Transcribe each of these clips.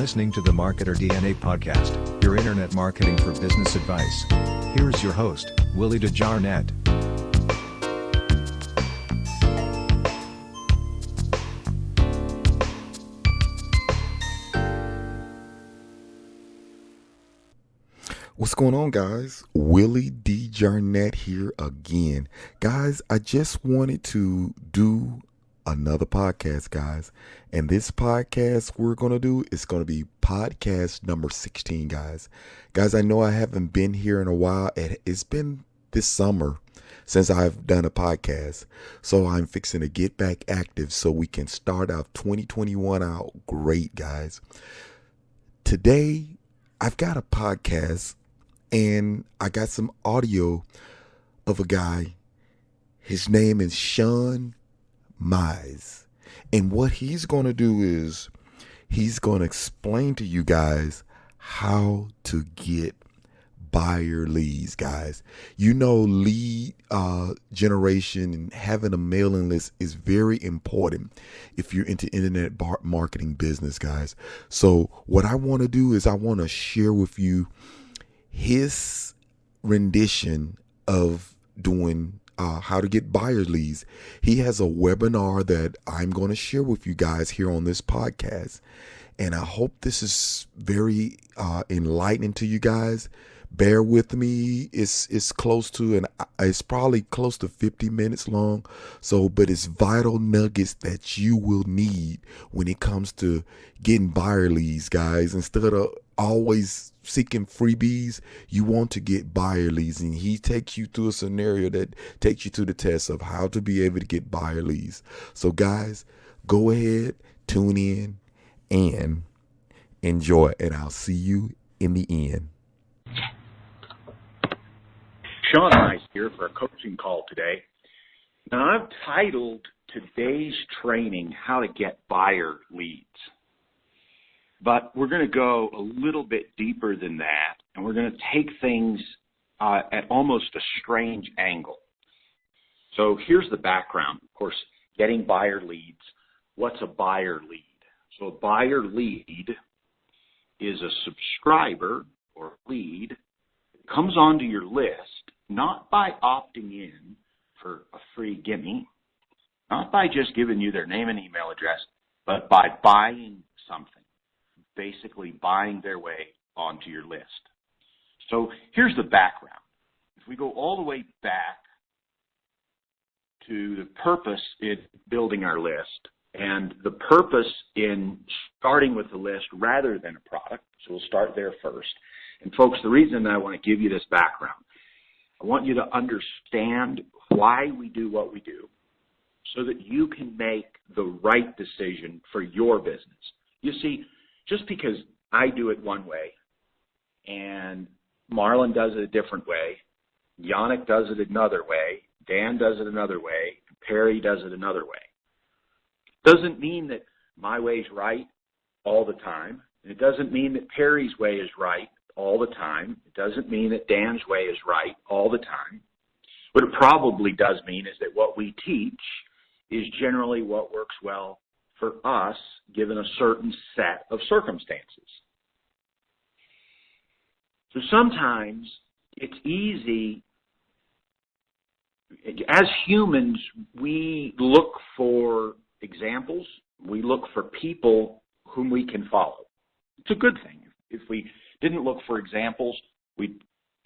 listening to the Marketer DNA podcast, your internet marketing for business advice. Here is your host, Willie DeJarnette. What's going on, guys? Willie DeJarnette here again. Guys, I just wanted to do another podcast, guys. And this podcast we're going to do is going to be podcast number 16, guys. Guys, I know I haven't been here in a while. It's been this summer since I've done a podcast. So I'm fixing to get back active so we can start out 2021 out great, guys. Today, I've got a podcast and I got some audio of a guy. His name is Sean Mize. And what he's going to do is he's going to explain to you guys how to get buyer leads, guys. You know, lead generation and having a mailing list is very important if you're into internet marketing business, guys. So what I want to do is I want to share with you his rendition of doing how to get buyer leads. He has a webinar that I'm going to share with you guys here on this podcast. And I hope this is very enlightening to you guys. Bear with me. It's probably close to 50 minutes long. But it's vital nuggets that you will need when it comes to getting buyer leads, guys. Instead of always seeking freebies, you want to get buyer leads. And he takes you through a scenario that takes you to the test of how to be able to get buyer leads. So guys, go ahead, tune in and enjoy. And I'll see you in the end. Sean Mize here for a coaching call today. Now, I've titled today's training, How to Get Buyer Leads. But we're going to go a little bit deeper than that, and we're going to take things at almost a strange angle. So here's the background. Of course, getting buyer leads. What's a buyer lead? So a buyer lead is a subscriber or lead that comes onto your list, not by opting in for a free gimme, not by just giving you their name and email address, but by buying something. Basically buying their way onto your list. So here's the background. If we go all the way back to the purpose in building our list and the purpose in starting with the list rather than a product, so we'll start there first. And folks, the reason I want to give you this background, I want you to understand why we do what we do so that you can make the right decision for your business. You see, just because I do it one way and Marlon does it a different way, Yannick does it another way, Dan does it another way, Perry does it another way, doesn't mean that my way is right all the time. It doesn't mean that Perry's way is right all the time. It doesn't mean that Dan's way is right all the time. What it probably does mean is that what we teach is generally what works well for us, given a certain set of circumstances. So sometimes it's easy, as humans, we look for examples, we look for people whom we can follow. It's a good thing. If we didn't look for examples, we'd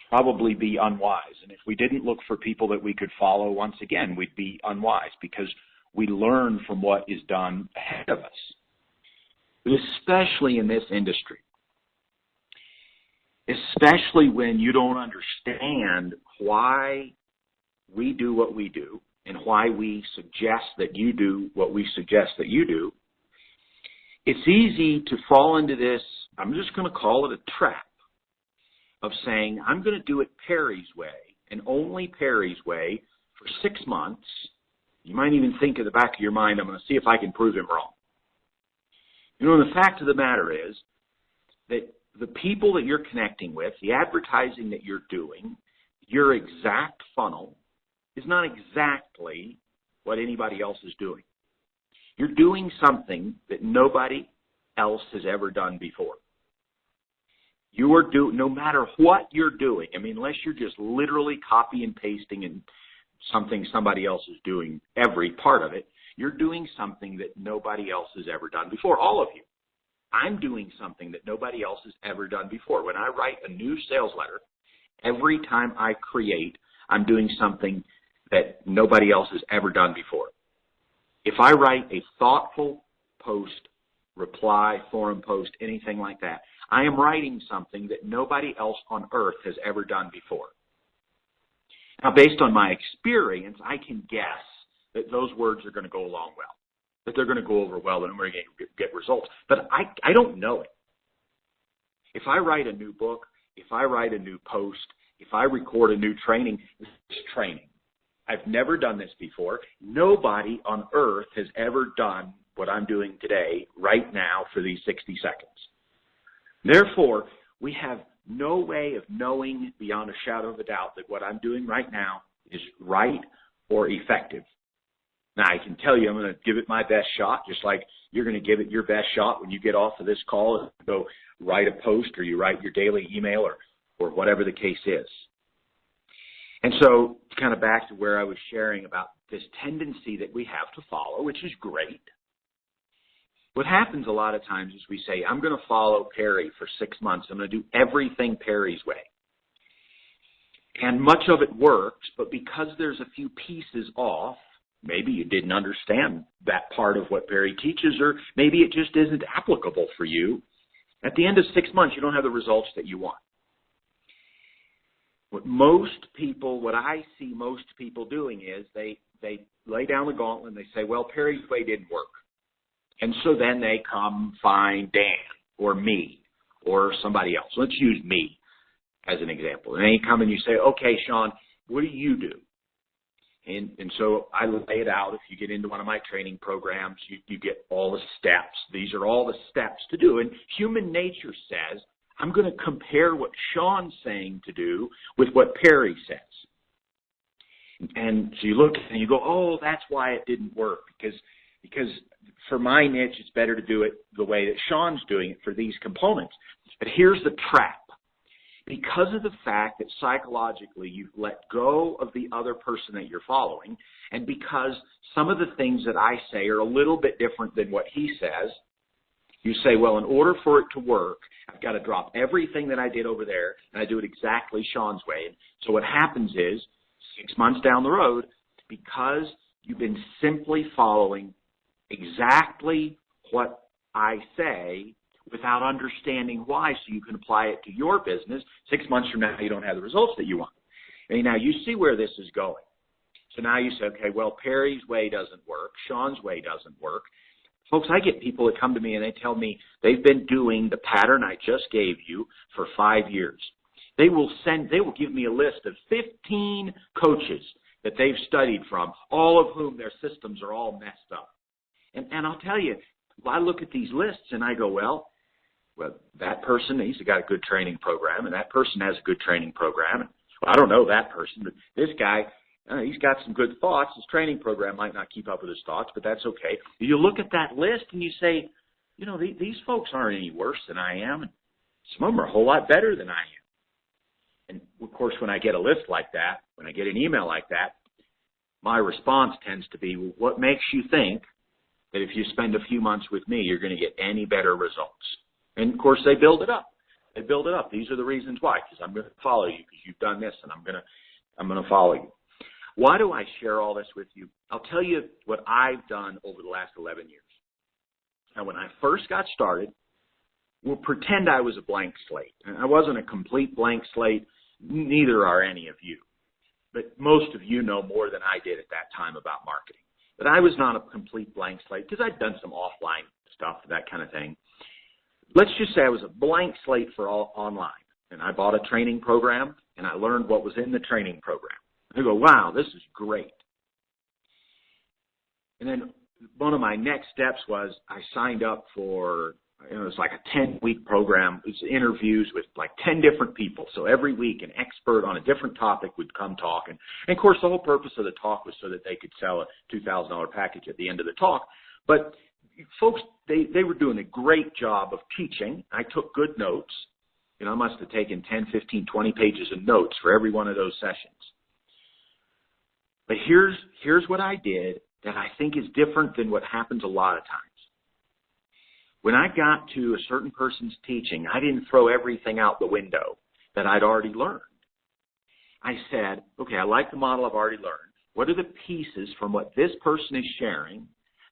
probably be unwise. And if we didn't look for people that we could follow, once again, we'd be unwise because we learn from what is done ahead of us. But especially in this industry, especially when you don't understand why we do what we do and why we suggest that you do what we suggest that you do, it's easy to fall into this, I'm just going to call it a trap, of saying, I'm going to do it Perry's way and only Perry's way for 6 months. You might even think in the back of your mind, I'm going to see if I can prove him wrong. You know, the fact of the matter is that the people that you're connecting with, the advertising that you're doing, your exact funnel is not exactly what anybody else is doing. You're doing something that nobody else has ever done before. No matter what you're doing, I mean, unless you're just literally copy and pasting and something somebody else is doing, every part of it, you're doing something that nobody else has ever done before, all of you. I'm doing something that nobody else has ever done before. When I write a new sales letter, every time I create, I'm doing something that nobody else has ever done before. If I write a thoughtful post, reply, forum post, anything like that, I am writing something that nobody else on earth has ever done before. Now, based on my experience, I can guess that those words are going to go along well, that they're going to go over well, and we're going to get results. But I don't know it. If I write a new book, if I write a new post, if I record a new training, this is training. I've never done this before. Nobody on earth has ever done what I'm doing today, right now, for these 60 seconds. Therefore, we have no way of knowing beyond a shadow of a doubt that what I'm doing right now is right or effective. Now, I can tell you I'm going to give it my best shot, just like you're going to give it your best shot when you get off of this call and go write a post or you write your daily email or whatever the case is. And so, kind of back to where I was sharing about this tendency that we have to follow, which is great. What happens a lot of times is we say, I'm going to follow Perry for 6 months. I'm going to do everything Perry's way. And much of it works, but because there's a few pieces off, maybe you didn't understand that part of what Perry teaches, or maybe it just isn't applicable for you. At the end of 6 months, you don't have the results that you want. What I see most people doing is they lay down the gauntlet and they say, well, Perry's way didn't work. And so then they come find Dan or me or somebody else. Let's use me as an example. And then you come and you say, okay, Sean, what do you do? And so I lay it out. If you get into one of my training programs, you get all the steps. These are all the steps to do. And human nature says, I'm going to compare what Sean's saying to do with what Perry says. And so you look and you go, oh, that's why it didn't work. Because for my niche, it's better to do it the way that Sean's doing it for these components. But here's the trap. Because of the fact that psychologically you've let go of the other person that you're following, and because some of the things that I say are a little bit different than what he says, you say, well, in order for it to work, I've got to drop everything that I did over there, and I do it exactly Sean's way. And so what happens is, 6 months down the road, because you've been simply following exactly what I say without understanding why, so you can apply it to your business, 6 months from now, you don't have the results that you want. And now you see where this is going. So now you say, okay, well, Perry's way doesn't work. Sean's way doesn't work. Folks, I get people that come to me and they tell me they've been doing the pattern I just gave you for 5 years. They will give me a list of 15 coaches that they've studied from, all of whom their systems are all messed up. And I'll tell you, I look at these lists and I go, well, that person, he's got a good training program, and that person has a good training program. And, well, I don't know that person, but this guy, he's got some good thoughts. His training program might not keep up with his thoughts, but that's okay. You look at that list and you say, you know, these folks aren't any worse than I am, and some of them are a whole lot better than I am. And, of course, when I get a list like that, when I get an email like that, my response tends to be, well, what makes you think that if you spend a few months with me, you're going to get any better results? And, of course, they build it up. They build it up. These are the reasons why, because I'm going to follow you because you've done this, and I'm going to follow you. Why do I share all this with you? I'll tell you what I've done over the last 11 years. Now, when I first got started, we'll pretend I was a blank slate. And I wasn't a complete blank slate. Neither are any of you. But most of you know more than I did at that time about marketing. But I was not a complete blank slate because I'd done some offline stuff, that kind of thing. Let's just say I was a blank slate for all online. And I bought a training program, and I learned what was in the training program. I go, wow, this is great. And then one of my next steps was I signed up for, it was like a 10-week program. It was interviews with like 10 different people. So every week an expert on a different topic would come talk. And of course, the whole purpose of the talk was so that they could sell a $2,000 package at the end of the talk. But folks, they were doing a great job of teaching. I took good notes. I must have taken 10, 15, 20 pages of notes for every one of those sessions. But here's what I did that I think is different than what happens a lot of times. When I got to a certain person's teaching, I didn't throw everything out the window that I'd already learned. I said, okay, I like the model I've already learned. What are the pieces from what this person is sharing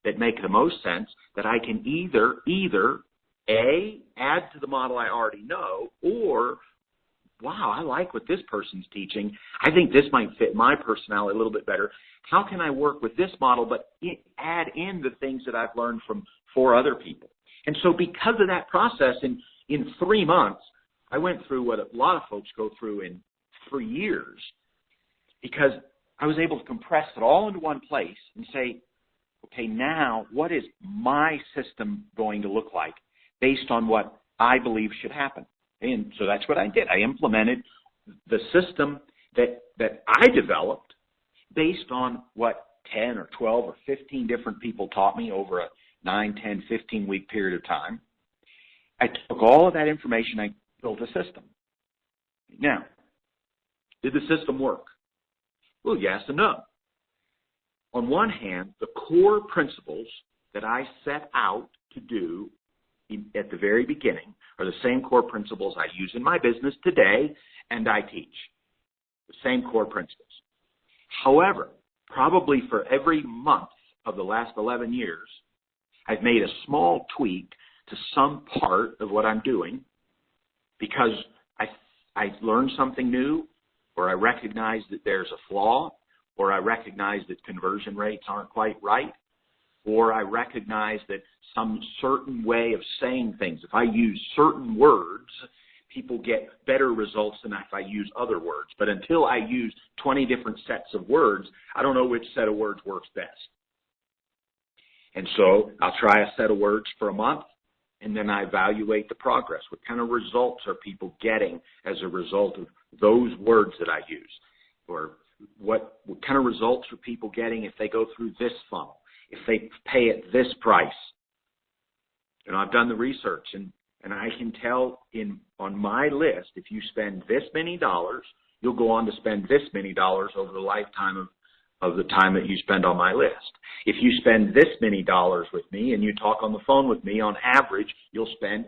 that make the most sense that I can either A, add to the model I already know, or, wow, I like what this person's teaching. I think this might fit my personality a little bit better. How can I work with this model but add in the things that I've learned from 4 other people? And so because of that process, in 3 months, I went through what a lot of folks go through in 3 years, because I was able to compress it all into one place and say, okay, now what is my system going to look like based on what I believe should happen? And so that's what I did. I implemented the system that I developed based on what 10 or 12 or 15 different people taught me over a 9, 10, 15-week period of time. I took all of that information, I built a system. Now, did the system work? Well, yes and no. On one hand, the core principles that I set out to do at the very beginning are the same core principles I use in my business today and I teach. The same core principles. However, probably for every month of the last 11 years, I've made a small tweak to some part of what I'm doing because I learned something new, or I recognize that there's a flaw, or I recognize that conversion rates aren't quite right, or I recognize that some certain way of saying things, if I use certain words, people get better results than if I use other words. But until I use 20 different sets of words, I don't know which set of words works best. And so I'll try a set of words for a month, and then I evaluate the progress. What kind of results are people getting as a result of those words that I use? Or what kind of results are people getting if they go through this funnel, if they pay at this price? I've done the research, and I can tell on my list, if you spend this many dollars, you'll go on to spend this many dollars over the lifetime of the time that you spend on my list. If you spend this many dollars with me and you talk on the phone with me, on average, you'll spend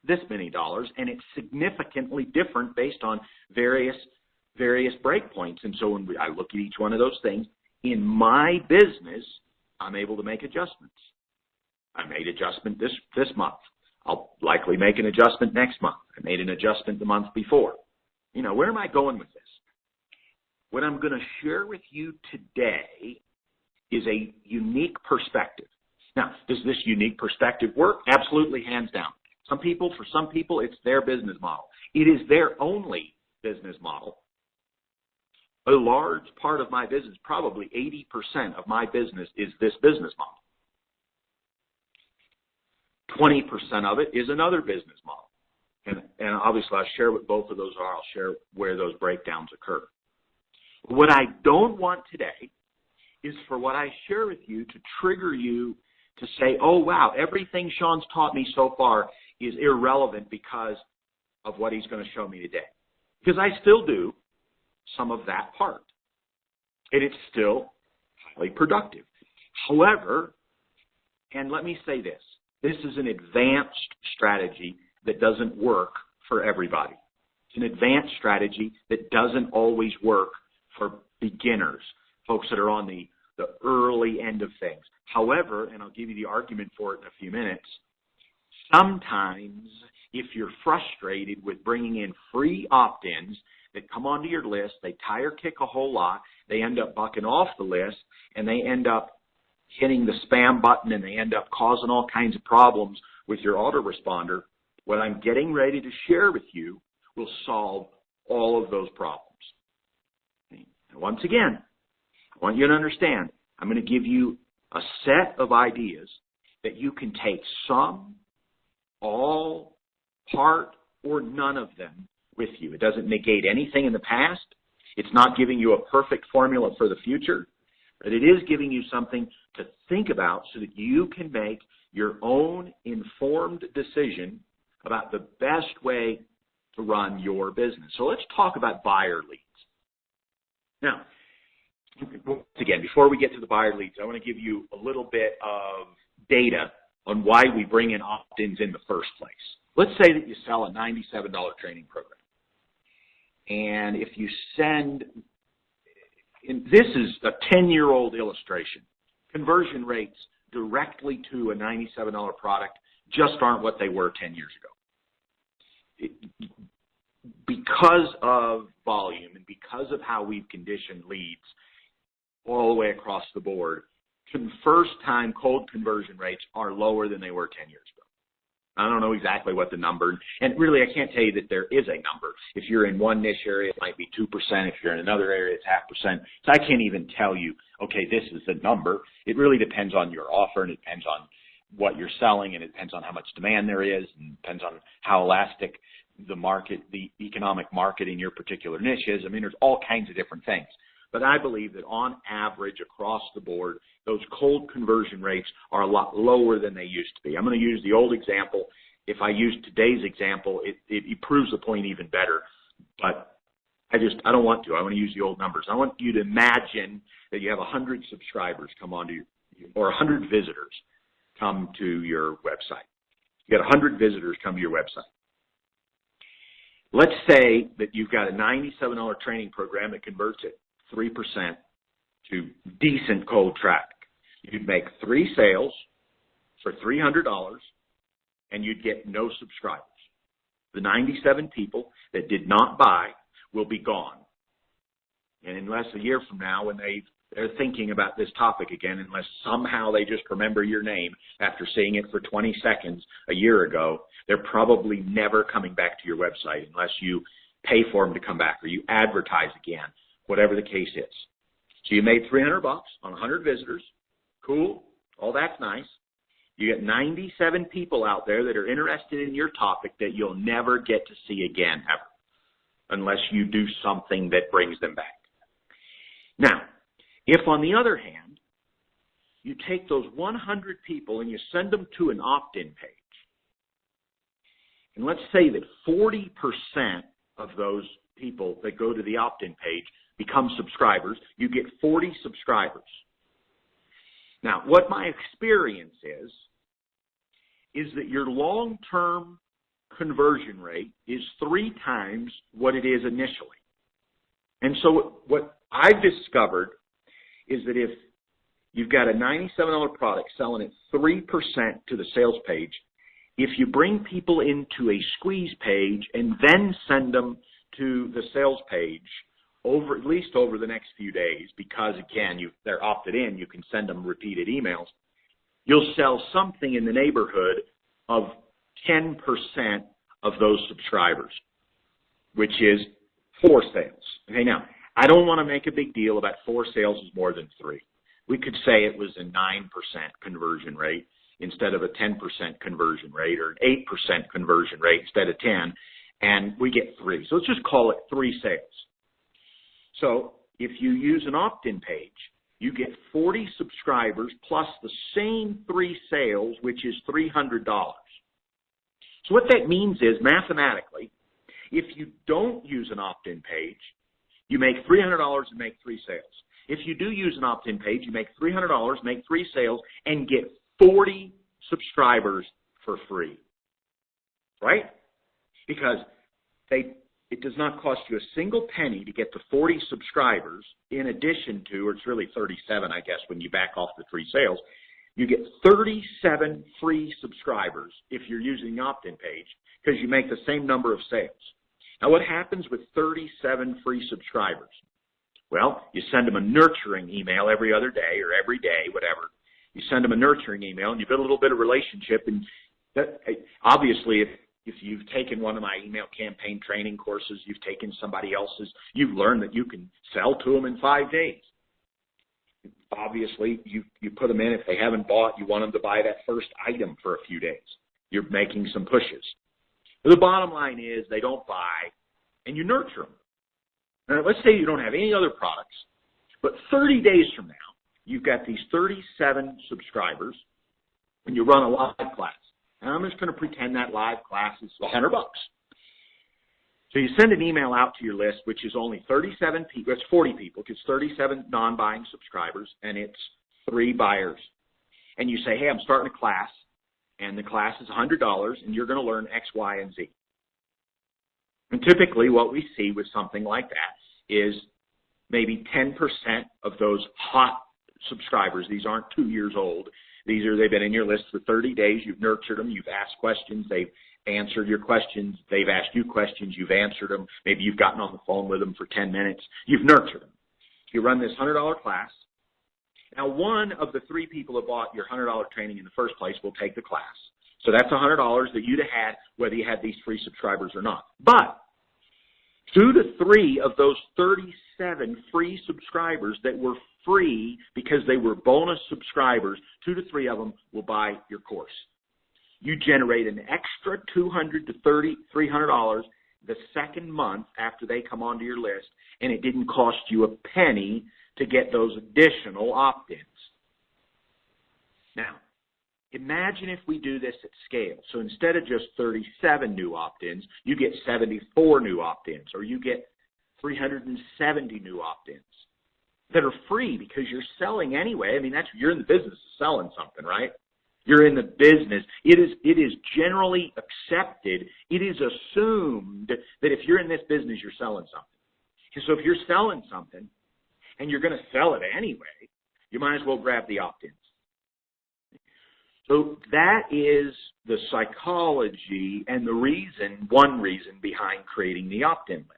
this many dollars, and it's significantly different based on various breakpoints. And so when I look at each one of those things, in my business, I'm able to make adjustments. I made adjustment this month. I'll likely make an adjustment next month. I made an adjustment the month before. Where am I going with this? What I'm going to share with you today is a unique perspective. Now, does this unique perspective work? Absolutely, hands down. For some people, it's their business model. It is their only business model. A large part of my business, probably 80% of my business, is this business model. 20% of it is another business model. And obviously, I'll share what both of those are. I'll share where those breakdowns occur. What I don't want today is for what I share with you to trigger you to say, oh, wow, everything Sean's taught me so far is irrelevant because of what he's going to show me today. Because I still do some of that part. And it's still highly productive. However, and let me say this is an advanced strategy that doesn't work for everybody. It's an advanced strategy that doesn't always work for beginners, folks that are on the early end of things. However, and I'll give you the argument for it in a few minutes, sometimes if you're frustrated with bringing in free opt-ins that come onto your list, they tire kick a whole lot, they end up bucking off the list, and they end up hitting the spam button, and they end up causing all kinds of problems with your autoresponder, what I'm getting ready to share with you will solve all of those problems. And once again, I want you to understand, I'm going to give you a set of ideas that you can take some, all, part, or none of them with you. It doesn't negate anything in the past. It's not giving you a perfect formula for the future. But it is giving you something to think about so that you can make your own informed decision about the best way to run your business. So let's talk about buyer leads. Now, once again, before we get to the buyer leads, I want to give you a little bit of data on why we bring in opt-ins in the first place. Let's say that you sell a $97 training program. And if you send, and this is a 10-year-old illustration, conversion rates directly to a $97 product just aren't what they were 10 years ago. Because of volume and because of how we've conditioned leads all the way across the board, first-time cold conversion rates are lower than they were 10 years ago. I don't know exactly what the number, and really I can't tell you that there is a number. If you're in one niche area, it might be 2%. If you're in another area, it's 0.5%. So I can't even tell you, okay, this is the number. It really depends on your offer, and it depends on what you're selling, and it depends on how much demand there is, and it depends on how elastic the market, the economic market in your particular niche is. I mean, there's all kinds of different things. But I believe that on average across the board, those cold conversion rates are a lot lower than they used to be. I'm going to use the old example. If I use today's example, it proves the point even better. But I don't want to. I want to use the old numbers. I want you to imagine that you have 100 subscribers come onto your, or 100 visitors come to your website. You got 100 visitors come to your website. Let's say that you've got a $97 training program that converts at 3% to decent cold traffic. You'd make 3 sales for $300 and you'd get no subscribers. The 97 people that did not buy will be gone. And unless a year from now when they're thinking about this topic again, unless somehow they just remember your name after seeing it for 20 seconds a year ago, they're probably never coming back to your website unless you pay for them to come back or you advertise again, whatever the case is. So you made $300 on 100 visitors. Cool. All that's nice. You get 97 people out there that are interested in your topic that you'll never get to see again ever unless you do something that brings them back. Now, if on the other hand, you take those 100 people and you send them to an opt-in page, and let's say that 40% of those people that go to the opt-in page become subscribers, you get 40 subscribers. Now, what my experience is that your long-term conversion rate is 3 times what it is initially. And so what I've discovered is that if you've got a $97 product selling at 3% to the sales page, if you bring people into a squeeze page and then send them to the sales page at least over the next few days, because again, they're opted in, you can send them repeated emails, you'll sell something in the neighborhood of 10% of those subscribers, which is 4 sales. Okay, now, I don't want to make a big deal about 4 sales is more than 3. We could say it was a 9% conversion rate instead of a 10% conversion rate, or an 8% conversion rate instead of 10, and we get 3. So let's just call it 3 sales. So if you use an opt-in page, you get 40 subscribers plus the same 3 sales, which is $300. So what that means is, mathematically, if you don't use an opt-in page, you make $300 and make 3 sales. If you do use an opt-in page, you make $300, make 3 sales, and get 40 subscribers for free, right? Because it does not cost you a single penny to get the 40 subscribers in addition to, or it's really 37, I guess, when you back off the 3 sales. You get 37 free subscribers if you're using the opt-in page because you make the same number of sales. Now, what happens with 37 free subscribers? Well, you send them a nurturing email every other day or every day, whatever. You send them a nurturing email, and you build a little bit of relationship. And that, obviously, if you've taken one of my email campaign training courses, you've taken somebody else's, you've learned that you can sell to them in 5 days. Obviously, you put them in. If they haven't bought, you want them to buy that first item for a few days. You're making some pushes. But the bottom line is they don't buy, and you nurture them. Now, let's say you don't have any other products, but 30 days from now, you've got these 37 subscribers, and you run a live class. And I'm just going to pretend that live class is $100. So you send an email out to your list, which is only 37 people. It's 40 people. It's 37 non-buying subscribers, and it's 3 buyers. And you say, hey, I'm starting a class, and the class is $100, and you're going to learn X, Y, and Z. And typically what we see with something like that is maybe 10% of those hot subscribers. These aren't 2 years old. They've been in your list for 30 days. You've nurtured them. You've asked questions. They've answered your questions. They've asked you questions. You've answered them. Maybe you've gotten on the phone with them for 10 minutes. You've nurtured them. You run this $100 class. Now, one of the 3 people that bought your $100 training in the first place will take the class. So that's $100 that you'd have had whether you had these free subscribers or not. But 2 to 3 of those 37 free subscribers that were free because they were bonus subscribers, 2 to 3 of them will buy your course. You generate an extra $200 to $300 the second month after they come onto your list, and it didn't cost you a penny to get those additional opt-ins. Now, imagine if we do this at scale. So instead of just 37 new opt-ins, you get 74 new opt-ins, or you get 370 new opt-ins that are free because you're selling anyway. I mean, you're in the business of selling something, right? You're in the business. It is generally accepted. It is assumed that if you're in this business, you're selling something. And so if you're selling something and you're going to sell it anyway, you might as well grab the opt-ins. So that is the psychology and one reason behind creating the opt-in list.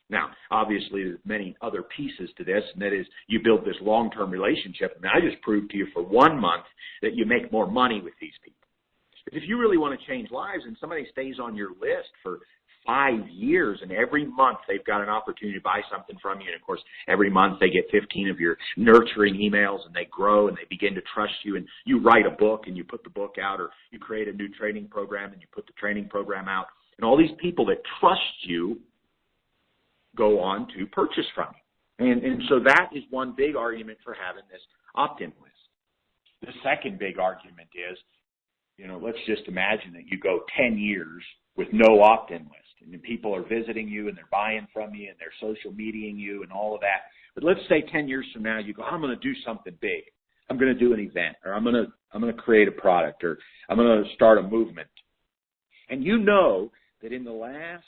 Now, obviously, there's many other pieces to this, and that is you build this long-term relationship. And I just proved to you for 1 month that you make more money with these people. But if you really want to change lives and somebody stays on your list for 5 years and every month they've got an opportunity to buy something from you, and, of course, every month they get 15 of your nurturing emails and they grow and they begin to trust you, and you write a book and you put the book out, or you create a new training program and you put the training program out, and all these people that trust you go on to purchase from you. And so that is one big argument for having this opt-in list. The second big argument is, let's just imagine that you go 10 years with no opt-in list, and people are visiting you and they're buying from you and they're social mediaing you and all of that. But let's say 10 years from now you go, I'm going to do something big. I'm going to do an event, or I'm going to create a product, or I'm going to start a movement. And you know that in the last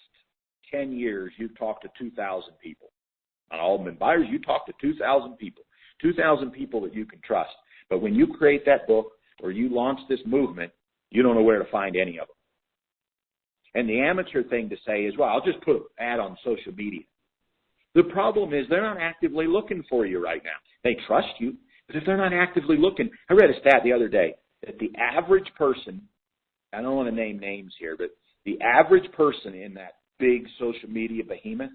10 years, you've talked to 2,000 people. Not all of them buyers, you talk to 2,000 people. 2,000 people that you can trust. But when you create that book or you launch this movement, you don't know where to find any of them. And the amateur thing to say is, well, I'll just put an ad on social media. The problem is they're not actively looking for you right now. They trust you, but if they're not actively looking, I read a stat the other day that the average person, I don't want to name names here, but the average person in that big social media behemoth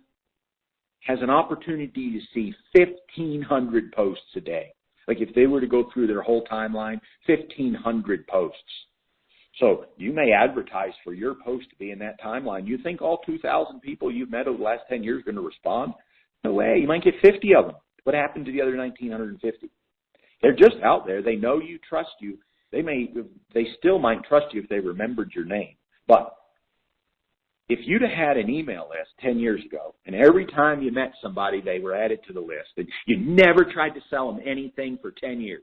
has an opportunity to see 1,500 posts a day. Like if they were to go through their whole timeline, 1,500 posts. So you may advertise for your post to be in that timeline. You think all 2,000 people you've met over the last 10 years are going to respond? No way. You might get 50 of them. What happened to the other 1,950? They're just out there. They know you, trust you. They still might trust you if they remembered your name. But if you'd have had an email list 10 years ago, and every time you met somebody, they were added to the list, and you never tried to sell them anything for 10 years,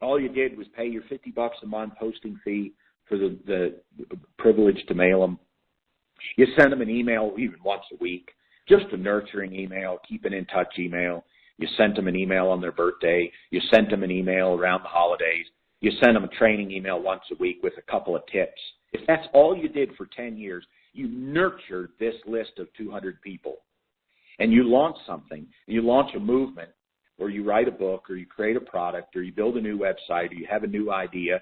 all you did was pay your $50 a month hosting fee for the privilege to mail them. You send them an email even once a week, just a nurturing email, keeping in touch email. You sent them an email on their birthday. You sent them an email around the holidays. You send them a training email once a week with a couple of tips. If that's all you did for 10 years, you nurtured this list of 200 people. And you launch something, you launch a movement, or you write a book, or you create a product, or you build a new website, or you have a new idea.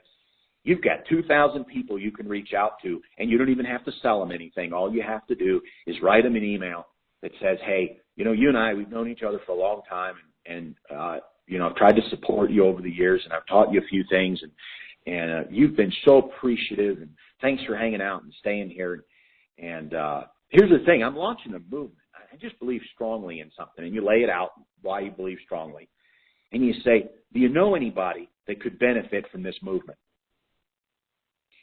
You've got 2,000 people you can reach out to, and you don't even have to sell them anything. All you have to do is write them an email that says, hey, you and I, we've known each other for a long time, and I've tried to support you over the years, and I've taught you a few things, and you've been so appreciative, and thanks for hanging out and staying here. And here's the thing. I'm launching a movement. I just believe strongly in something, and you lay it out why you believe strongly. and you say, do you know anybody that could benefit from this movement?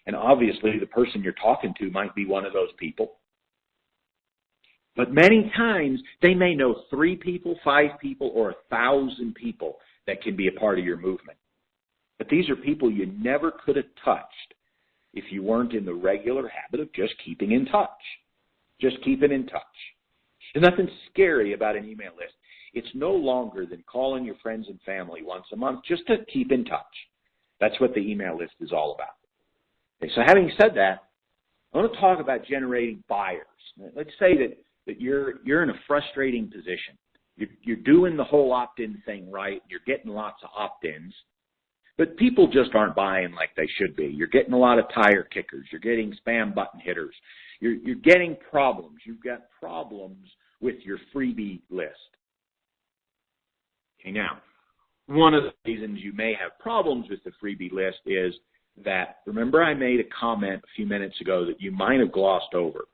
And obviously the person you're talking to might be one of those people. But many times they may know 3 people, 5 people, or 1,000 people that can be a part of your movement. But these are people you never could have touched if you weren't in the regular habit of just keeping in touch. Just keeping in touch. There's nothing scary about an email list. It's no longer than calling your friends and family once a month just to keep in touch. That's what the email list is all about. Okay, so having said that, I want to talk about generating buyers. Let's say that you're in a frustrating position. You're doing the whole opt-in thing right. You're getting lots of opt-ins. But people just aren't buying like they should be. You're getting a lot of tire kickers. You're getting spam button hitters. You're getting problems. You've got problems with your freebie list. Okay, now, one of the reasons you may have problems with the freebie list is that, remember I made a comment a few minutes ago that you might have glossed over.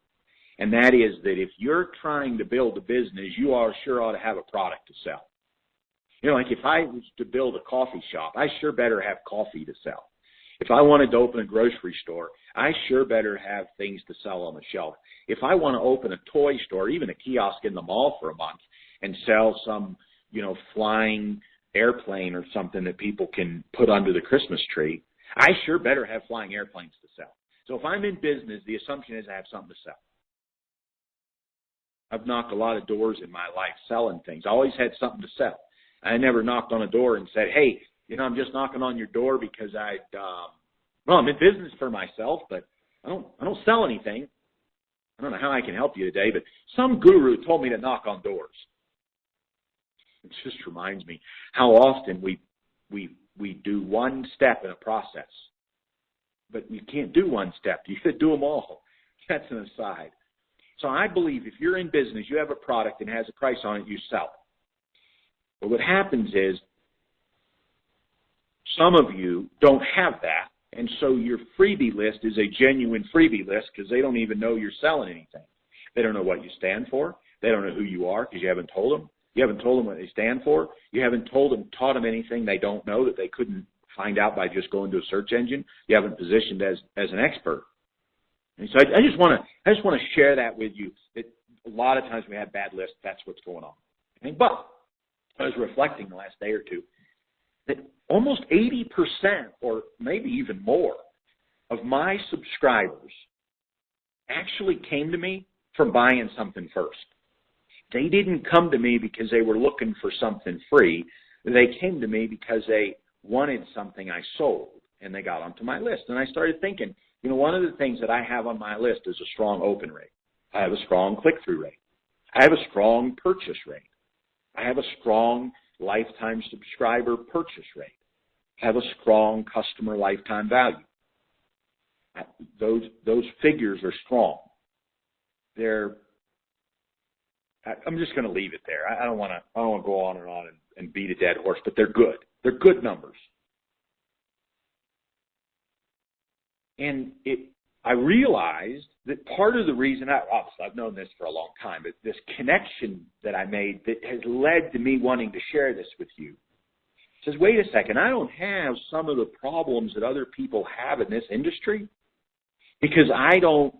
And that is that if you're trying to build a business, you sure ought to have a product to sell. You know, like if I was to build a coffee shop, I sure better have coffee to sell. If I wanted to open a grocery store, I sure better have things to sell on the shelf. If I want to open a toy store, even a kiosk in the mall for a month and sell some, flying airplane or something that people can put under the Christmas tree, I sure better have flying airplanes to sell. So if I'm in business, the assumption is I have something to sell. I've knocked a lot of doors in my life selling things. I always had something to sell. I never knocked on a door and said, hey, I'm just knocking on your door because I'm in business for myself, but I don't sell anything. I don't know how I can help you today, but some guru told me to knock on doors. It just reminds me how often we do one step in a process, but you can't do one step. You should do them all. That's an aside. So I believe if you're in business, you have a product and it has a price on it, you sell it. But what happens is some of you don't have that, and so your freebie list is a genuine freebie list because they don't even know you're selling anything. They don't know what you stand for. They don't know who you are because you haven't told them. You haven't told them what they stand for. You haven't taught them anything they don't know that they couldn't find out by just going to a search engine. You haven't positioned as an expert. And so I just want to share that with you. That a lot of times we have bad lists. That's what's going on. Okay? But I was reflecting the last day or two that almost 80% or maybe even more of my subscribers actually came to me from buying something first. They didn't come to me because they were looking for something free. They came to me because they wanted something I sold, and they got onto my list. And I started thinking, one of the things that I have on my list is a strong open rate. I have a strong click-through rate. I have a strong purchase rate. I have a strong lifetime subscriber purchase rate. I have a strong customer lifetime value. Those figures are strong. I'm just going to leave it there. I don't want to go on and beat a dead horse, but they're good. They're good numbers. And I realized that part of the reason, obviously I've known this for a long time, but this connection that I made that has led to me wanting to share this with you says, wait a second, I don't have some of the problems that other people have in this industry because I don't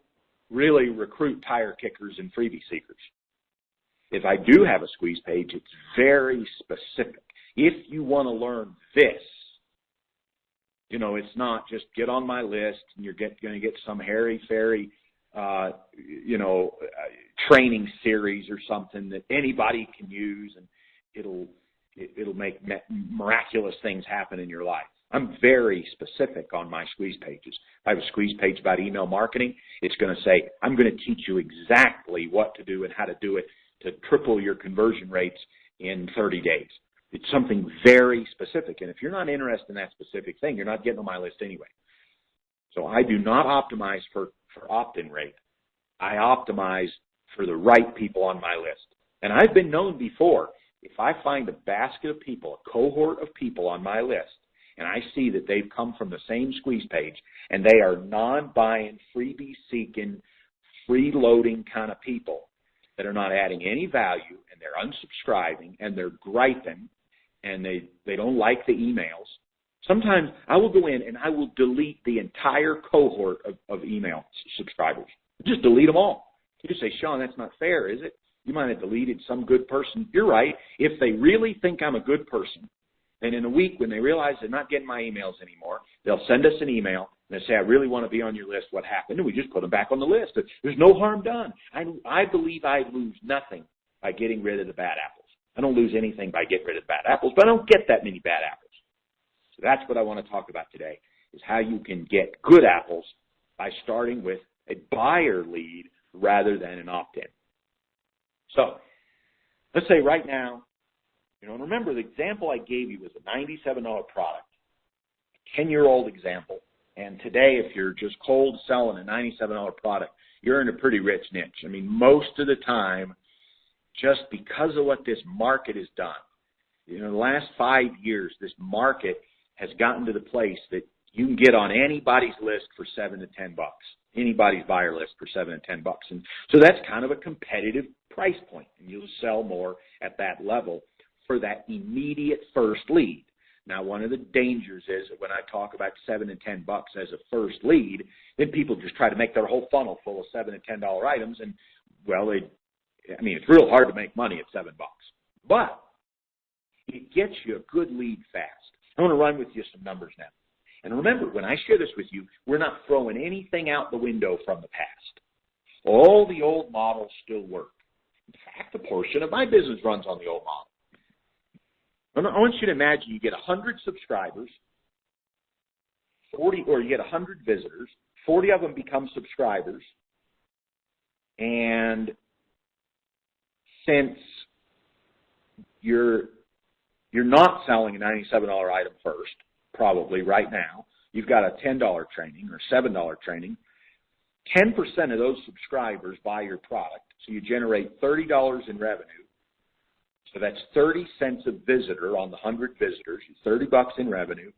really recruit tire kickers and freebie seekers. If I do have a squeeze page, it's very specific. If you want to learn this, it's not just get on my list and you're going to get some hairy-fairy, training series or something that anybody can use and it'll make miraculous things happen in your life. I'm very specific on my squeeze pages. If I have a squeeze page about email marketing, it's going to say, I'm going to teach you exactly what to do and how to do it to triple your conversion rates in 30 days. It's something very specific. And if you're not interested in that specific thing, you're not getting on my list anyway. So I do not optimize for opt-in rate. I optimize for the right people on my list. And I've been known before, if I find a basket of people, a cohort of people on my list, and I see that they've come from the same squeeze page and they are non-buying, freebie-seeking, freeloading kind of people that are not adding any value and they're unsubscribing and they're griping and they don't like the emails, sometimes I will go in and I will delete the entire cohort of email subscribers. Just delete them all. You say, Sean, that's not fair, is it? You might have deleted some good person. You're right. If they really think I'm a good person, then in a week when they realize they're not getting my emails anymore, they'll send us an email and they say, I really want to be on your list. What happened? And we just put them back on the list. There's no harm done. I believe I lose nothing by getting rid of the bad apples. I don't lose anything by getting rid of bad apples, but I don't get that many bad apples. So that's what I want to talk about today, is how you can get good apples by starting with a buyer lead rather than an opt-in. So let's say right now, and remember the example I gave you was a $97 product, a 10-year-old example. And today, if you're just cold selling a $97 product, you're in a pretty rich niche. I mean, most of the time, just because of what this market has done, the last 5 years, this market has gotten to the place that you can get on anybody's list for $7 to $10. Anybody's buyer list for $7 to $10. And so that's kind of a competitive price point, and you'll sell more at that level for that immediate first lead. Now, one of the dangers is that when I talk about $7 to $10 as a first lead, then people just try to make their whole funnel full of $7 to $10 items, and it's real hard to make money at $7. But it gets you a good lead fast. I want to run with you some numbers now. And remember, when I share this with you, we're not throwing anything out the window from the past. All the old models still work. In fact, a portion of my business runs on the old model. I want you to imagine you get 100 subscribers, you get 100 visitors, 40 of them become subscribers, and since you're not selling a $97 item first, probably right now, you've got a $10 training or $7 training, 10% of those subscribers buy your product, so you generate $30 in revenue. So that's 30 cents a visitor on the 100 visitors, $30 in revenue.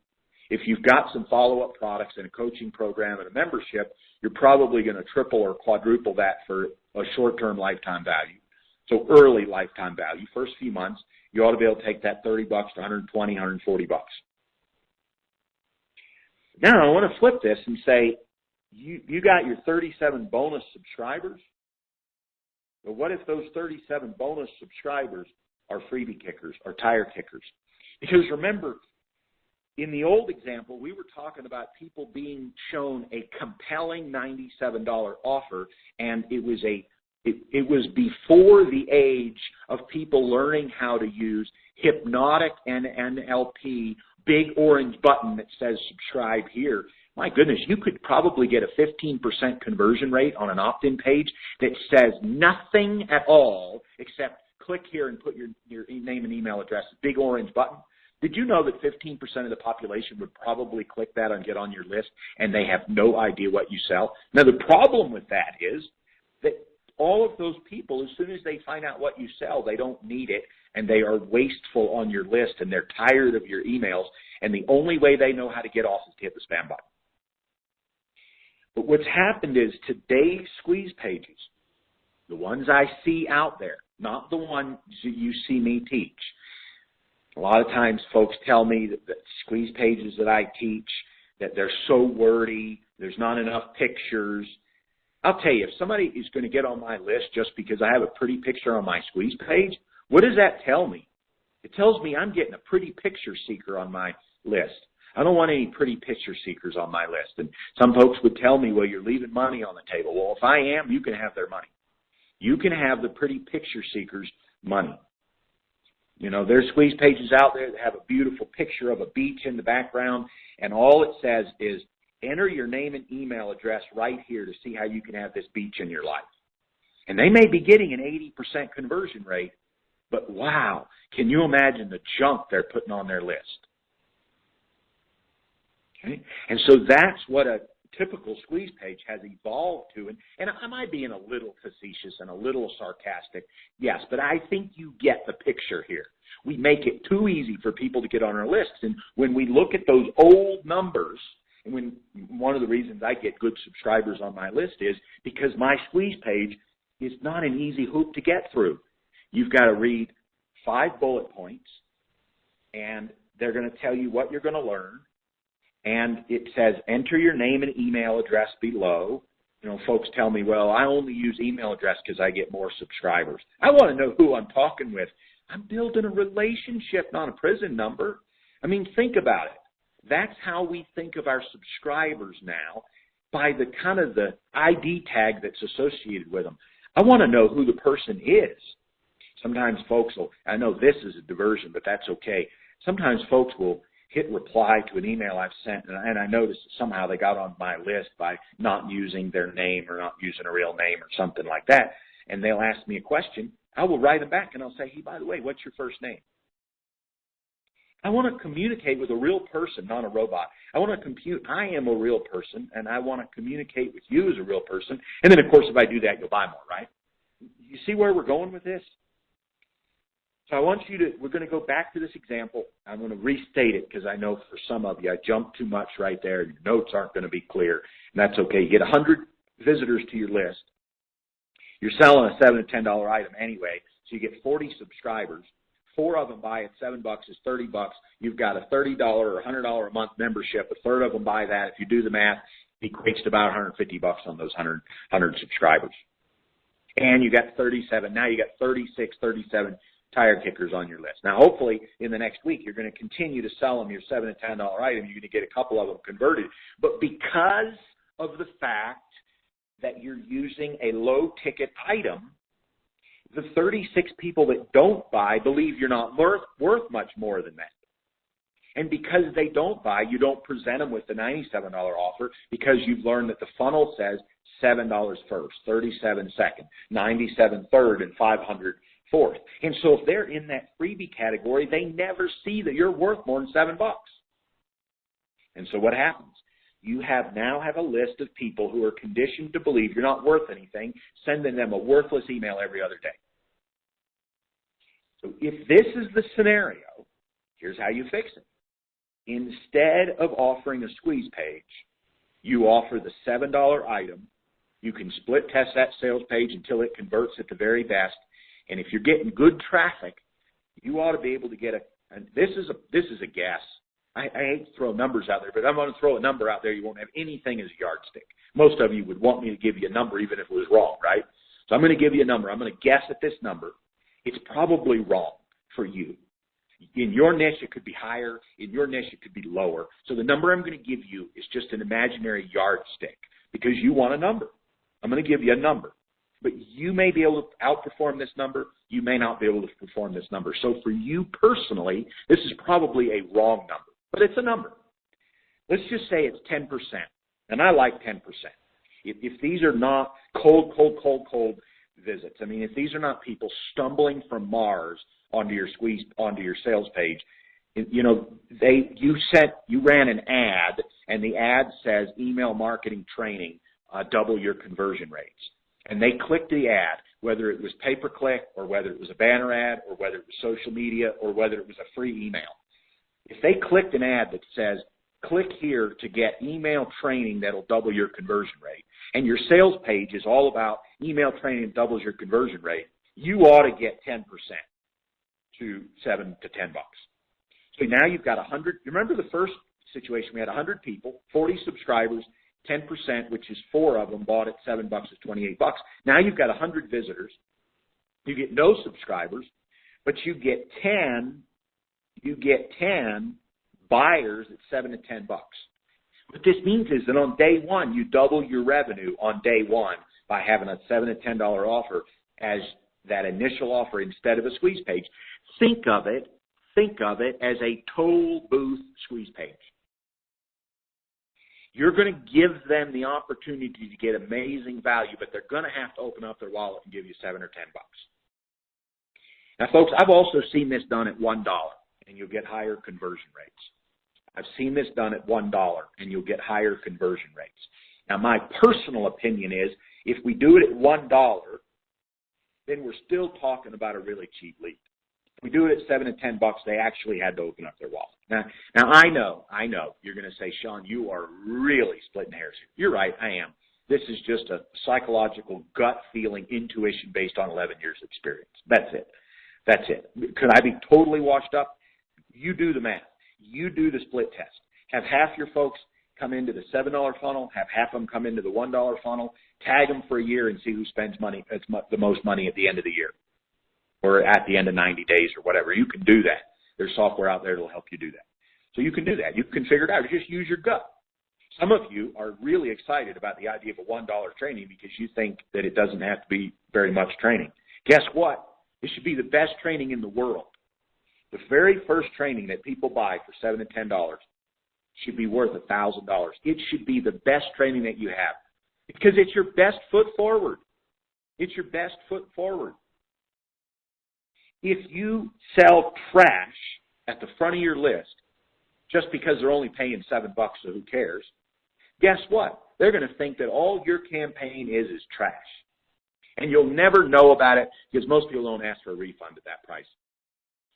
If you've got some follow-up products and a coaching program and a membership, you're probably going to triple or quadruple that for a short-term lifetime value. So early lifetime value, first few months, you ought to be able to take that $30 to $120, $140. Now I want to flip this and say, you got your 37 bonus subscribers. But what if those 37 bonus subscribers are freebie kickers or tire kickers? Because remember, in the old example, we were talking about people being shown a compelling $97 offer, and it was before the age of people learning how to use Hypnotic and NLP, big orange button that says subscribe here. My goodness, you could probably get a 15% conversion rate on an opt-in page that says nothing at all except click here and put your name and email address, big orange button. Did you know that 15% of the population would probably click that and get on your list, and they have no idea what you sell? Now, the problem with that is that all of those people, as soon as they find out what you sell, they don't need it, and they are wasteful on your list, and they're tired of your emails, and the only way they know how to get off is to hit the spam button. But what's happened is today's squeeze pages, the ones I see out there, not the ones that you see me teach. A lot of times folks tell me that squeeze pages that I teach, that they're so wordy, there's not enough pictures. I'll tell you, if somebody is going to get on my list just because I have a pretty picture on my squeeze page, what does that tell me? It tells me I'm getting a pretty picture seeker on my list. I don't want any pretty picture seekers on my list. And some folks would tell me, well, you're leaving money on the table. Well, if I am, you can have their money. You can have the pretty picture seekers' money. There's squeeze pages out there that have a beautiful picture of a beach in the background, and all it says is, enter your name and email address right here to see how you can have this beach in your life. And they may be getting an 80% conversion rate, but wow, can you imagine the junk they're putting on their list? Okay? And so that's what a typical squeeze page has evolved to. And I might be being a little facetious and a little sarcastic, yes, but I think you get the picture here. We make it too easy for people to get on our lists. And when we look at those old numbers, and one of the reasons I get good subscribers on my list is because my squeeze page is not an easy hoop to get through. You've got to read 5 bullet points, and they're going to tell you what you're going to learn. And it says, enter your name and email address below. You know, folks tell me, well, I only use email address because I get more subscribers. I want to know who I'm talking with. I'm building a relationship, not a prison number. I mean, think about it. That's how we think of our subscribers now, by the kind of the ID tag that's associated with them. I want to know who the person is. Sometimes folks will, I know this is a diversion, but that's okay. Sometimes folks will hit reply to an email I've sent, and I noticed that somehow they got on my list by not using their name or not using a real name or something like that, and they'll ask me a question. I will write them back, and I'll say, hey, by the way, what's your first name? I want to communicate with a real person, not a robot. I want to I am a real person, and I want to communicate with you as a real person. And then, of course, if I do that, you'll buy more, right? You see where we're going with this? So I want you to, we're going to go back to this example. I'm going to restate it because I know for some of you, I jumped too much right there. Your notes aren't going to be clear, and that's okay. You get 100 visitors to your list. You're selling a $7 to $10 item anyway, so you get 40 subscribers. 4 of them buy it. $7 is $30. You've got a $30 or $100 a month membership. A third of them buy that. If you do the math, it equates to about $150 on those 100 subscribers. And you got 37. Now you got 36, 37 tire kickers on your list. Now, hopefully, in the next week, you're going to continue to sell them your $7 to $10 item. You're going to get a couple of them converted. But because of the fact that you're using a low-ticket item, the 36 people that don't buy believe you're not worth much more than that. And because they don't buy, you don't present them with the $97 offer because you've learned that the funnel says $7 first, $37 second, $97 third, and $500 fourth. And so if they're in that freebie category, they never see that you're worth more than $7. And so what happens? You now have a list of people who are conditioned to believe you're not worth anything, sending them a worthless email every other day. So if this is the scenario, here's how you fix it. Instead of offering a squeeze page, you offer the $7 item. You can split test that sales page until it converts at the very best. And if you're getting good traffic, you ought to be able to get this is a guess. I hate to throw numbers out there, but I'm going to throw a number out there. You won't have anything as a yardstick. Most of you would want me to give you a number even if it was wrong, right? So I'm going to give you a number. I'm going to guess at this number. It's probably wrong for you. In your niche, it could be higher. In your niche, it could be lower. So the number I'm going to give you is just an imaginary yardstick because you want a number. I'm going to give you a number. But you may be able to outperform this number. You may not be able to perform this number. So for you personally, this is probably a wrong number, but it's a number. Let's just say it's 10%, and I like 10%. If these are not cold visits, I mean, if these are not people stumbling from Mars onto your sales page, you know, you ran an ad, and the ad says email marketing training, double your conversion rates. And they clicked the ad, whether it was pay-per-click or whether it was a banner ad or whether it was social media or whether it was a free email. If they clicked an ad that says, click here to get email training that'll double your conversion rate, and your sales page is all about email training that doubles your conversion rate, you ought to get 10% to $7 to $10. So now you've got 100. Remember the first situation, we had 100 people, 40 subscribers, 10%, which is 4 of them, bought at $7 is $28. Now you've got 100 visitors. You get no subscribers, but you get 10 buyers at $7 to $10. What this means is that on day one, you double your revenue on day one by having a $7 to $10 offer as that initial offer instead of a squeeze page. Think of it as a toll booth squeeze page. You're going to give them the opportunity to get amazing value, but they're going to have to open up their wallet and give you $7 or $10. Now, folks, I've also seen this done at $1, and you'll get higher conversion rates. I've seen this done at $1, and you'll get higher conversion rates. Now, my personal opinion is if we do it at $1, then we're still talking about a really cheap lead. If we do it at $7 to $10, they actually had to open up their wallet. Now I know, you're going to say, Sean, you are really splitting hairs here. You're right, I am. This is just a psychological gut feeling, intuition based on 11 years experience. That's it. Could I be totally washed up? You do the math. You do the split test. Have half your folks come into the $7 funnel, have half of them come into the $1 funnel, tag them for a year and see who spends the most money at the end of the year or at the end of 90 days or whatever. You can do that. There's software out there that will help you do that. So you can do that. You can figure it out. You just use your gut. Some of you are really excited about the idea of a $1 training because you think that it doesn't have to be very much training. Guess what? It should be the best training in the world. The very first training that people buy for $7 to $10 should be worth $1,000. It should be the best training that you have because it's your best foot forward. It's your best foot forward. If you sell trash at the front of your list just because they're only paying $7, so who cares? Guess what? They're going to think that all your campaign is trash. And you'll never know about it because most people don't ask for a refund at that price.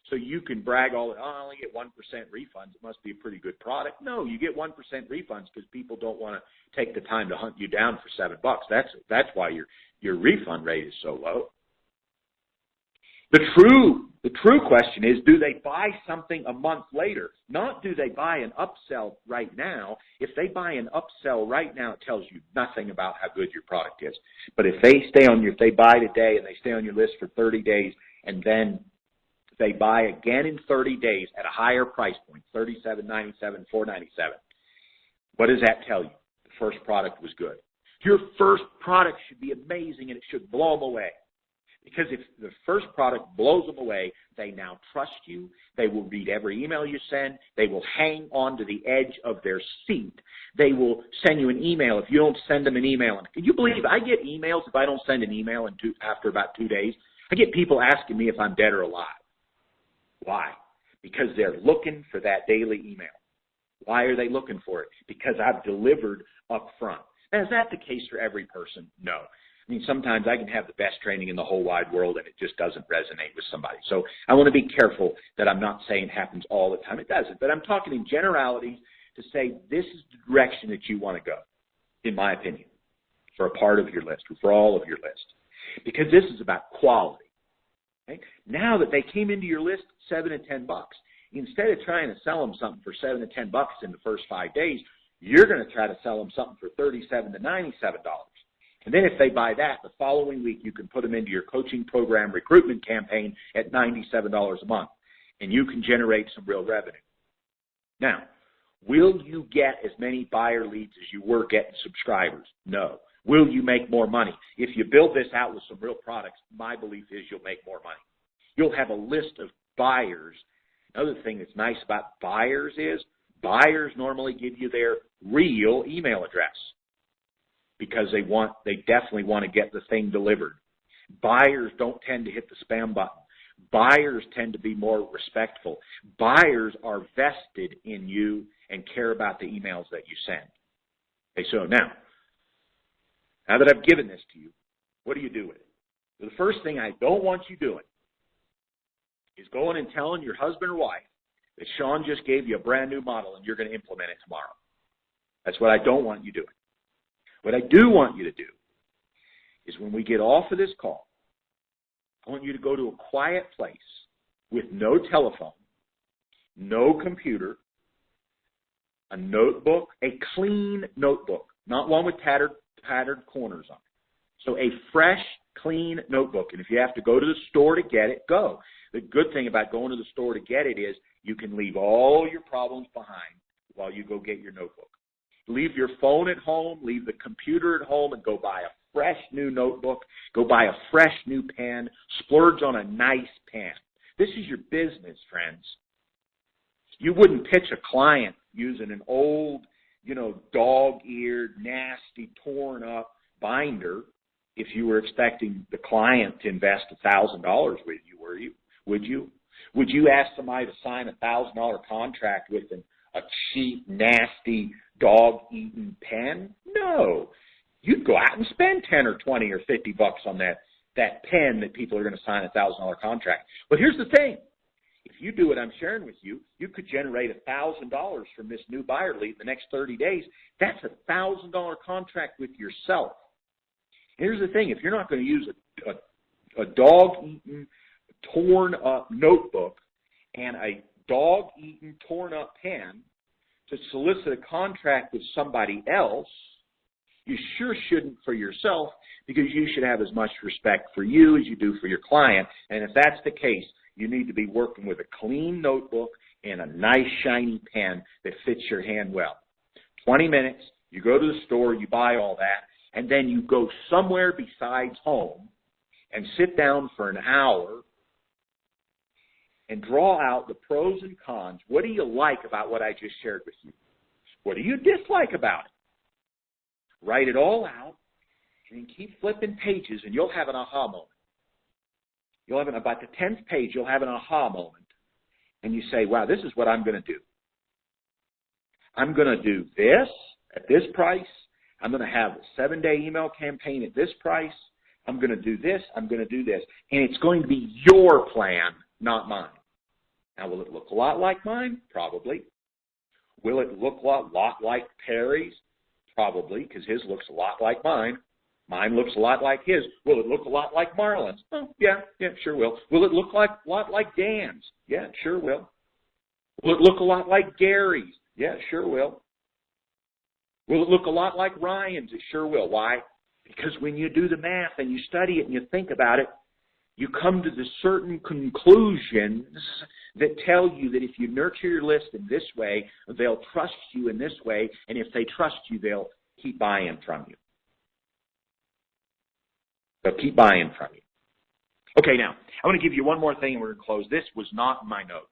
So you can brag I only get 1% refunds. It must be a pretty good product. No, you get 1% refunds because people don't want to take the time to hunt you down for $7. That's why your refund rate is so low. The true question is, do they buy something a month later? Not do they buy an upsell right now. If they buy an upsell right now, it tells you nothing about how good your product is. But if they buy today and they stay on your list for 30 days and then they buy again in 30 days at a higher price point, $37.97, $4.97, what does that tell you? The first product was good. Your first product should be amazing and it should blow them away. Because if the first product blows them away, they now trust you. They will read every email you send. They will hang on to the edge of their seat. They will send you an email if you don't send them an email. And can you believe I get emails if I don't send an email after about 2 days? I get people asking me if I'm dead or alive. Why? Because they're looking for that daily email. Why are they looking for it? Because I've delivered up front. Now, is that the case for every person? No. I mean, sometimes I can have the best training in the whole wide world and it just doesn't resonate with somebody. So I want to be careful that I'm not saying it happens all the time. It doesn't. But I'm talking in generalities to say this is the direction that you want to go, in my opinion, for a part of your list or for all of your list. Because this is about quality. Okay? Now that they came into your list, $7 to $10, instead of trying to sell them something for $7 to $10 in the first 5 days, you're going to try to sell them something for $37 to $97. And then if they buy that, the following week you can put them into your coaching program recruitment campaign at $97 a month. And you can generate some real revenue. Now, will you get as many buyer leads as you were getting subscribers? No. Will you make more money? If you build this out with some real products, my belief is you'll make more money. You'll have a list of buyers. Another thing that's nice about buyers is buyers normally give you their real email address, because they definitely want to get the thing delivered. Buyers don't tend to hit the spam button. Buyers tend to be more respectful. Buyers are vested in you and care about the emails that you send. Okay, so now that I've given this to you, what do you do with it? The first thing I don't want you doing is going and telling your husband or wife that Sean just gave you a brand new model and you're going to implement it tomorrow. That's what I don't want you doing. What I do want you to do is when we get off of this call, I want you to go to a quiet place with no telephone, no computer, a notebook, a clean notebook, not one with tattered corners on it. So a fresh, clean notebook. And if you have to go to the store to get it, go. The good thing about going to the store to get it is you can leave all your problems behind while you go get your notebook. Leave your phone at home, leave the computer at home, and go buy a fresh new notebook. Go buy a fresh new pen. Splurge on a nice pen. This is your business, friends. You wouldn't pitch a client using an old, dog-eared, nasty, torn-up binder if you were expecting the client to invest $1,000 with you, Would you? Would you ask somebody to sign a $1,000 contract with a cheap, nasty, dog-eaten pen? No. You'd go out and spend $10 or $20 or $50 on that pen that people are going to sign a $1,000 contract. But here's the thing. If you do what I'm sharing with you, you could generate $1,000 from this new buyer lead in the next 30 days. That's a $1,000 contract with yourself. Here's the thing. If you're not going to use a dog-eaten, torn-up notebook and a dog-eaten, torn-up pen to solicit a contract with somebody else, you sure shouldn't for yourself, because you should have as much respect for you as you do for your client. And if that's the case, you need to be working with a clean notebook and a nice shiny pen that fits your hand well. 20 minutes, you go to the store, you buy all that, and then you go somewhere besides home and sit down for an hour and draw out the pros and cons. What do you like about what I just shared with you? What do you dislike about it? Write it all out, and then keep flipping pages, and you'll have an aha moment. You'll have about the 10th page, you'll have an aha moment, and you say, wow, this is what I'm going to do. I'm going to do this at this price. I'm going to have a 7-day email campaign at this price. I'm going to do this. I'm going to do this. And it's going to be your plan, not mine. Now, will it look a lot like mine? Probably. Will it look a lot like Perry's? Probably, because his looks a lot like mine. Mine looks a lot like his. Will it look a lot like Marlon's? Oh, yeah, sure will. Will it look a lot like Dan's? Yeah, it sure will. Will it look a lot like Gary's? Yeah, it sure will. Will it look a lot like Ryan's? It sure will. Why? Because when you do the math and you study it and you think about it, you come to the certain conclusions that tell you that if you nurture your list in this way, they'll trust you in this way, and if they trust you, they'll keep buying from you. They'll keep buying from you. Okay, now, I want to give you one more thing and we're going to close. This was not in my notes,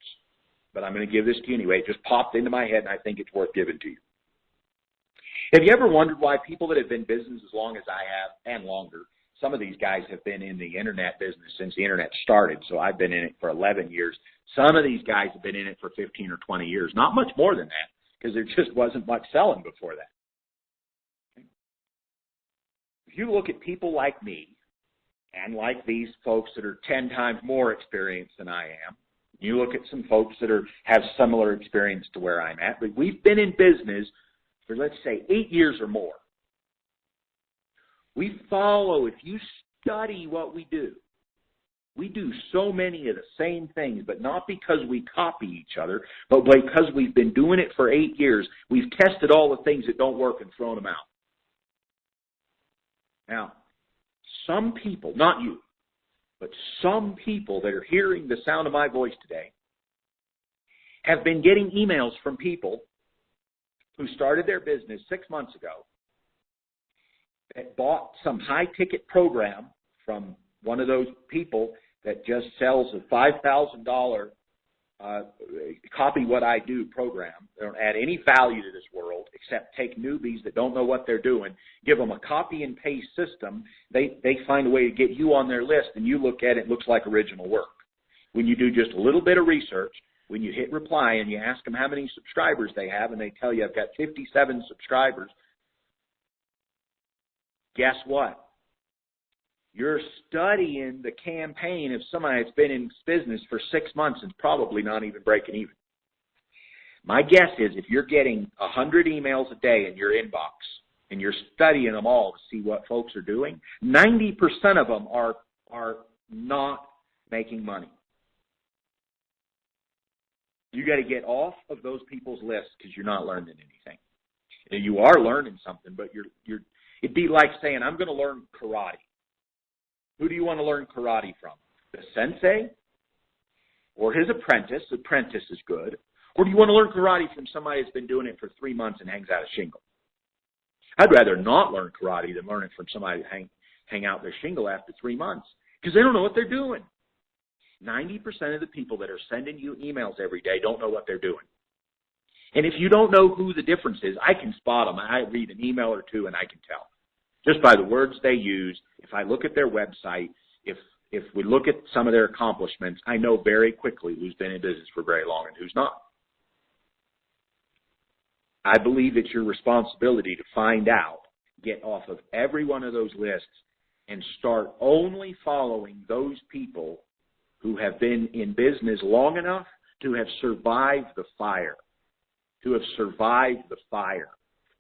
but I'm going to give this to you anyway. It just popped into my head and I think it's worth giving to you. Have you ever wondered why people that have been in business as long as I have and longer, some of these guys have been in the internet business since the internet started, so I've been in it for 11 years. Some of these guys have been in it for 15 or 20 years, not much more than that, because there just wasn't much selling before that. If you look at people like me, and like these folks that are 10 times more experienced than I am, you look at some folks that have similar experience to where I'm at, but we've been in business for, let's say, 8 years or more. We follow, if you study what we do so many of the same things, but not because we copy each other, but because we've been doing it for 8 years. We've tested all the things that don't work and thrown them out. Now, some people, not you, but some people that are hearing the sound of my voice today have been getting emails from people who started their business 6 months ago that bought some high-ticket program from one of those people that just sells a $5,000 copy what I do program. They don't add any value to this world except take newbies that don't know what they're doing, give them a copy and paste system. They find a way to get you on their list, and you look at it, it looks like original work. When you do just a little bit of research, when you hit reply and you ask them how many subscribers they have, and they tell you, I've got 57 subscribers, guess what? You're studying the campaign of somebody that's been in business for 6 months and probably not even breaking even. My guess is if you're getting 100 emails a day in your inbox and you're studying them all to see what folks are doing, 90% of them are not making money. You got to get off of those people's lists because you're not learning anything. And you are learning something, but it'd be like saying, I'm going to learn karate. Who do you want to learn karate from? The sensei or his apprentice? The apprentice is good. Or do you want to learn karate from somebody that's been doing it for 3 months and hangs out a shingle? I'd rather not learn karate than learn it from somebody that hang out their shingle after 3 months because they don't know what they're doing. 90% of the people that are sending you emails every day don't know what they're doing. And if you don't know who the difference is, I can spot them. I read an email or two and I can tell. Just by the words they use, if I look at their website, if we look at some of their accomplishments, I know very quickly who's been in business for very long and who's not. I believe it's your responsibility to find out, get off of every one of those lists, and start only following those people who have been in business long enough to have survived the fire. To have survived the fire.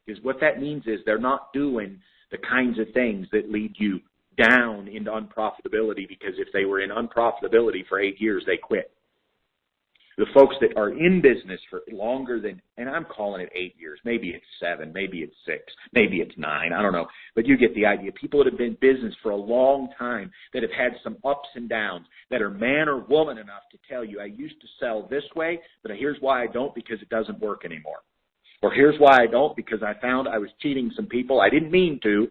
Because what that means is they're not doing the kinds of things that lead you down into unprofitability, because if they were in unprofitability for 8 years, they quit. The folks that are in business for longer than, and I'm calling it 8 years, maybe it's 7, maybe it's 6, maybe it's 9, I don't know. But you get the idea. People that have been in business for a long time, that have had some ups and downs, that are man or woman enough to tell you, I used to sell this way, but here's why I don't, because it doesn't work anymore. Or here's why I don't, because I found I was cheating some people. I didn't mean to,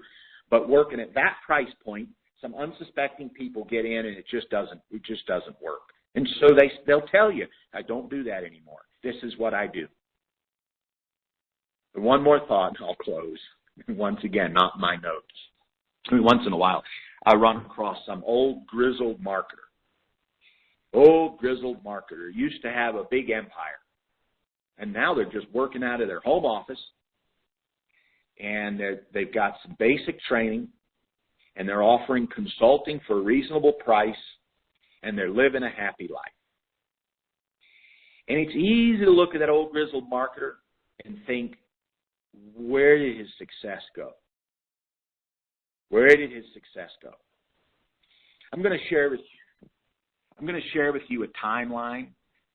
but working at that price point, some unsuspecting people get in and it just doesn't work. And so they'll tell you, I don't do that anymore. This is what I do. And one more thought, and I'll close. Once again, not my notes. Once in a while, I run across some old grizzled marketer. Old grizzled marketer used to have a big empire. And now they're just working out of their home office. And they've got some basic training. And they're offering consulting for a reasonable price. And they're living a happy life. And it's easy to look at that old grizzled marketer and think, where did his success go? Where did his success go? I'm going to share with you a timeline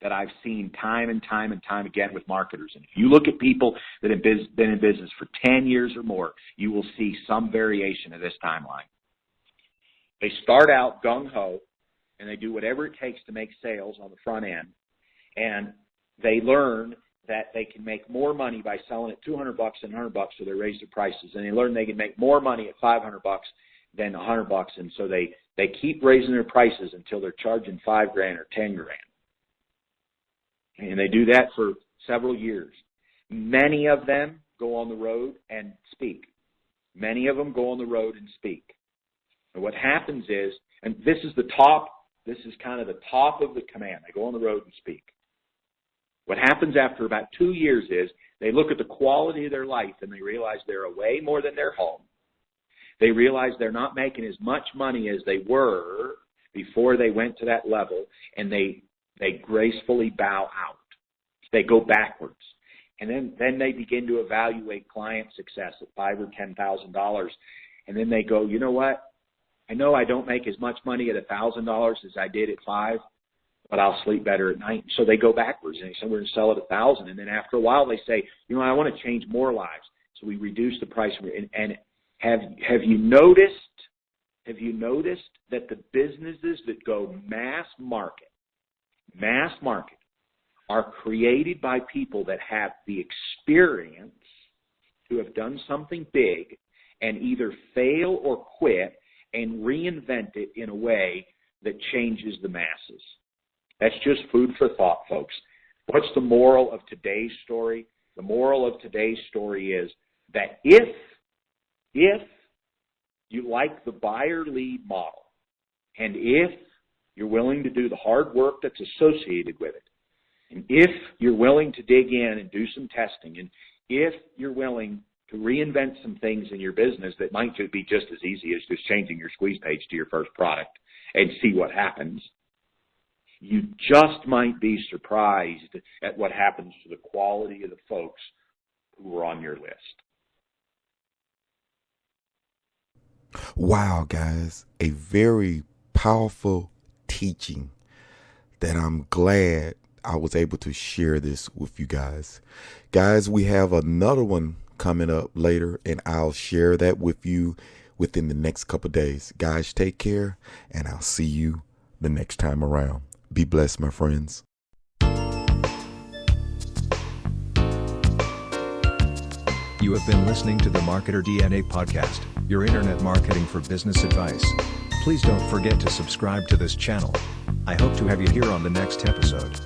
that I've seen time and time and time again with marketers. And if you look at people that have been in business for 10 years or more, you will see some variation of this timeline. They start out gung-ho, and they do whatever it takes to make sales on the front end. And they learn that they can make more money by selling at $200 than $100, so they raise their prices. And they learn they can make more money at $500 than $100, and so they keep raising their prices until they're charging $5,000 or $10,000. And they do that for several years. Many of them go on the road and speak. Many of them go on the road and speak. And what happens is, and this is kind of the top of the command. They go on the road and speak. What happens after about 2 years is they look at the quality of their life and they realize they're away more than they're home. They realize they're not making as much money as they were before they went to that level, and they gracefully bow out. They go backwards. And then they begin to evaluate client success at $5,000 or $10,000. And then they go, you know what? I know I don't make as much money at $1,000 as I did at $5,000, but I'll sleep better at night. So they go backwards and they say, we're going to sell it at $1,000. And then after a while they say, you know, I want to change more lives. So we reduce the price. And have you noticed that the businesses that go mass market are created by people that have the experience to have done something big and either fail or quit and reinvent it in a way that changes the masses. That's just food for thought, folks. What's the moral of today's story? The moral of today's story is that if you like the buyer lead model, and if you're willing to do the hard work that's associated with it, and if you're willing to dig in and do some testing, and if you're willing to reinvent some things in your business that might be just as easy as just changing your squeeze page to your first product and see what happens, you just might be surprised at what happens to the quality of the folks who are on your list. Wow, guys, a very powerful teaching that I'm glad I was able to share this with you guys. Guys, we have another one coming up later, and I'll share that with you within the next couple of days. Guys, take care, and I'll see you the next time around. Be blessed, my friends. You have been listening to the Marketer DNA podcast, your internet marketing for business advice. Please don't forget to subscribe to this channel. I hope to have you here on the next episode.